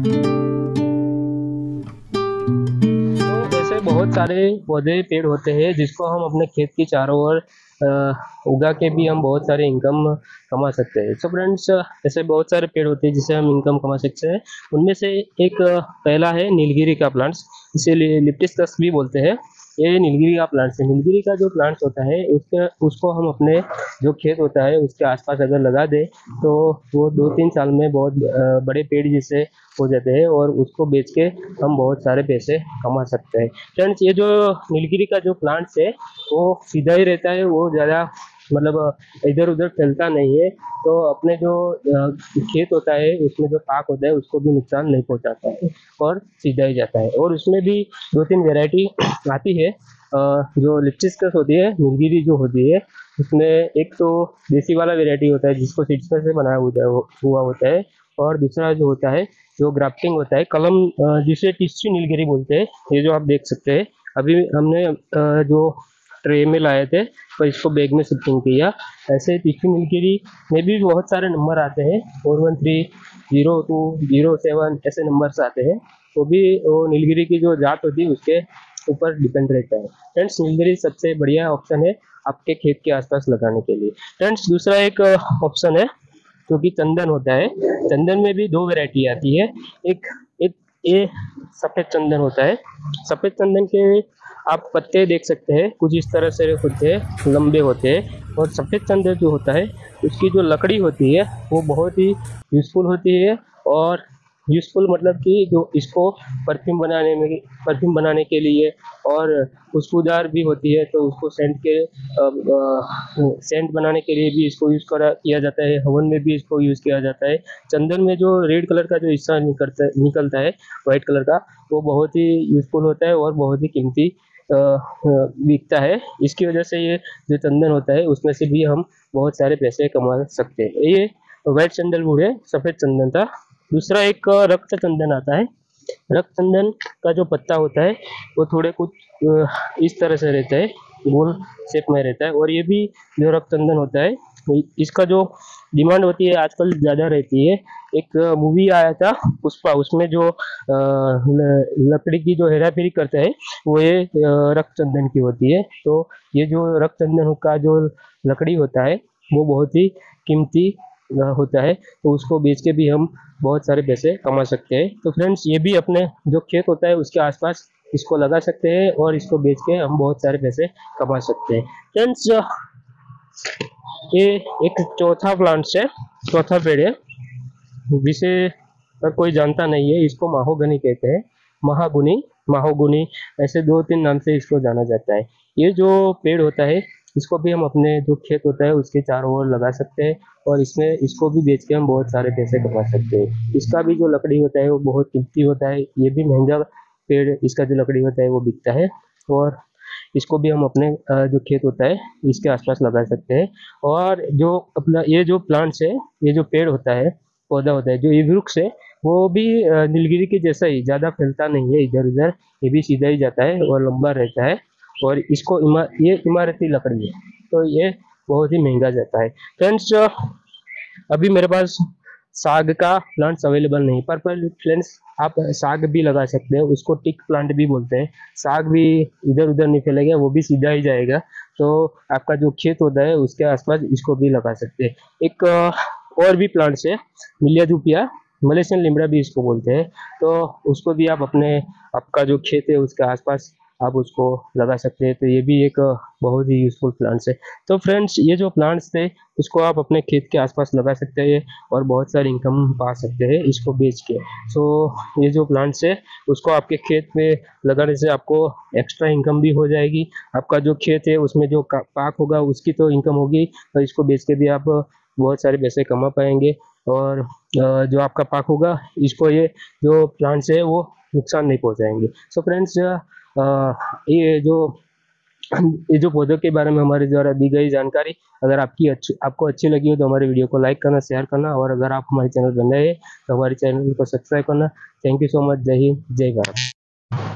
तो ऐसे बहुत सारे पौधे पेड़ होते हैं जिसको हम अपने खेत की चारों ओर उगा के भी हम बहुत सारे इनकम कमा सकते हैं। सो फ्रेंड्स, ऐसे बहुत सारे पेड़ होते हैं जिससे हम इनकम कमा सकते हैं। उनमें से एक पहला है नीलगिरी का प्लांट्स, इसे लिप्टिस्कस भी बोलते हैं। ये नीलगिरी का प्लांट्स है। नीलगिरी का जो प्लांट्स होता है उसके उसको हम अपने जो खेत होता है उसके आसपास अगर लगा दें तो वो 2-3 साल में बहुत बड़े पेड़ जैसे हो जाते हैं और उसको बेच के हम बहुत सारे पैसे कमा सकते हैं। फ्रेंड्स, ये जो नीलगिरी का जो प्लांट्स है वो सीधा ही रहता है, वो ज़्यादा मतलब इधर उधर फैलता नहीं है। तो अपने जो खेत होता है उसमें जो पाक होता है उसको भी नुकसान नहीं पहुंचाता है और सीधा ही जाता है। और उसमें भी 2-3 वैरायटी आती है। जो लिप्टिस्कस होती है, नीलगिरी जो होती है, उसमें एक तो देसी वाला वैरायटी होता है जिसको सीड्स में से बनाया हुआ होता है। और दूसरा जो होता है जो ग्राफ्टिंग होता है कलम, जिसे टिस्सी नीलगिरी बोलते हैं। ये जो आप देख सकते हैं, अभी हमने जो ट्रे में लाए थे तो इसको बैग में शिफ्टिंग किया। ऐसे टिस्सी नीलगिरी में भी बहुत सारे नंबर आते हैं, 413, 02, 07 ऐसे नंबर्स आते हैं। वो भी वो नीलगिरी की जो जात होती है उसके ऊपर डिपेंड रहता है। फ्रेंड्स, नीलगिरी सबसे बढ़िया ऑप्शन है आपके खेत के आसपास लगाने के लिए। फ्रेंड्स, दूसरा एक ऑप्शन है जो कि चंदन होता है। चंदन में भी दो वैरायटी आती है। एक एक ये सफेद चंदन होता है। सफेद चंदन के आप पत्ते देख सकते हैं, कुछ इस तरह से होते हैं, लंबे होते हैं। और सफेद चंदन जो होता है उसकी जो लकड़ी होती है वो बहुत ही यूजफुल होती है। और यूजफुल मतलब कि जो इसको परफ्यूम बनाने के लिए और खुशबूदार भी होती है, तो उसको सेंट बनाने के लिए भी इसको यूज़ करा किया जाता है। हवन में भी इसको यूज़ किया जाता है। चंदन में जो रेड कलर का जो हिस्सा निकलता है वाइट कलर का, वो बहुत ही यूज़फुल होता है और बहुत ही कीमती बिकता है। इसकी वजह से ये जो चंदन होता है उसमें से भी हम बहुत सारे पैसे कमा सकते हैं। ये वाइट सैंडलवुड है, सफ़ेद चंदन था। दूसरा एक रक्त चंदन आता है। रक्त चंदन का जो पत्ता होता है वो थोड़े कुछ इस तरह से रहता है, गोल शेप में रहता है। और ये भी जो रक्त चंदन होता है इसका जो डिमांड होती है आजकल ज़्यादा रहती है। एक मूवी आया था पुष्पा, उसमें जो लकड़ी की जो हेरा फेरी करता है वो ये रक्त चंदन की होती है। तो ये जो रक्त चंदन का जो लकड़ी होता है वो बहुत ही कीमती होता है, तो उसको बेच के भी हम बहुत सारे पैसे कमा सकते हैं। तो फ्रेंड्स, ये भी अपने जो खेत होता है उसके आसपास इसको लगा सकते हैं और इसको बेच के हम बहुत सारे पैसे कमा सकते हैं। फ्रेंड्स, ये एक चौथा प्लांट्स है, चौथा पेड़ है जिसे पर कोई जानता नहीं है। इसको माहोगनी कहते हैं, महागुनी, माहोगुनी, ऐसे 2-3 नाम से इसको जाना जाता है। ये जो पेड़ होता है इसको भी हम अपने जो खेत होता है उसके चारों ओर लगा सकते हैं और इसमें इसको भी बेच के हम बहुत सारे पैसे कमा सकते हैं। इसका भी जो लकड़ी होता है वो बहुत कीमती होता है। ये भी महंगा पेड़, इसका जो लकड़ी होता है वो बिकता है। और इसको भी हम अपने जो खेत होता है इसके आसपास लगा सकते हैं। और जो अपना ये जो प्लांट्स है, ये जो पेड़ होता है, पौधा होता है, जो ये वृक्ष है, वो भी नीलगिरी के जैसा ही ज़्यादा फैलता नहीं है इधर उधर। ये भी सीधा ही जाता है और लंबा रहता है। और इसको ये इमारती लकड़ी है, तो ये बहुत ही महंगा जाता है। फ्रेंड्स, अभी मेरे पास साग का प्लांट्स अवेलेबल नहीं, पर फ्रेंड्स आप साग भी लगा सकते हो, उसको टिक प्लांट भी बोलते हैं। साग भी इधर उधर नहीं फैलेगा, वो भी सीधा ही जाएगा। तो आपका जो खेत होता है उसके आसपास इसको भी लगा सकते हैं। एक और भी प्लांट्स है, मिलियाजुपिया, मलेशियन लिमड़ा भी इसको बोलते हैं। तो उसको भी आप अपने आपका जो खेत है उसके आसपास आप उसको लगा सकते हैं। तो ये भी एक बहुत ही यूजफुल प्लांट्स है। तो फ्रेंड्स, ये जो प्लांट्स थे उसको आप अपने खेत के आसपास लगा सकते हैं और बहुत सारी इनकम पा सकते हैं इसको बेच के। सो ये जो प्लांट्स है उसको आपके खेत में लगाने से आपको एक्स्ट्रा इनकम भी हो जाएगी। आपका जो खेत है उसमें जो पाक होगा उसकी तो इनकम होगी, और इसको बेच के भी आप बहुत सारे पैसे कमा पाएंगे। और जो आपका पाक होगा इसको ये जो प्लांट्स है वो नुकसान नहीं पहुंचाएंगे। सो फ्रेंड्स, ये जो पौधों के बारे में हमारे द्वारा दी गई जानकारी अगर आपको अच्छी लगी हो तो हमारे वीडियो को लाइक करना, शेयर करना, और अगर आप हमारे चैनल पर नए हैं तो हमारे चैनल को सब्सक्राइब करना। Thank you so much. जय हिंद, जय भारत।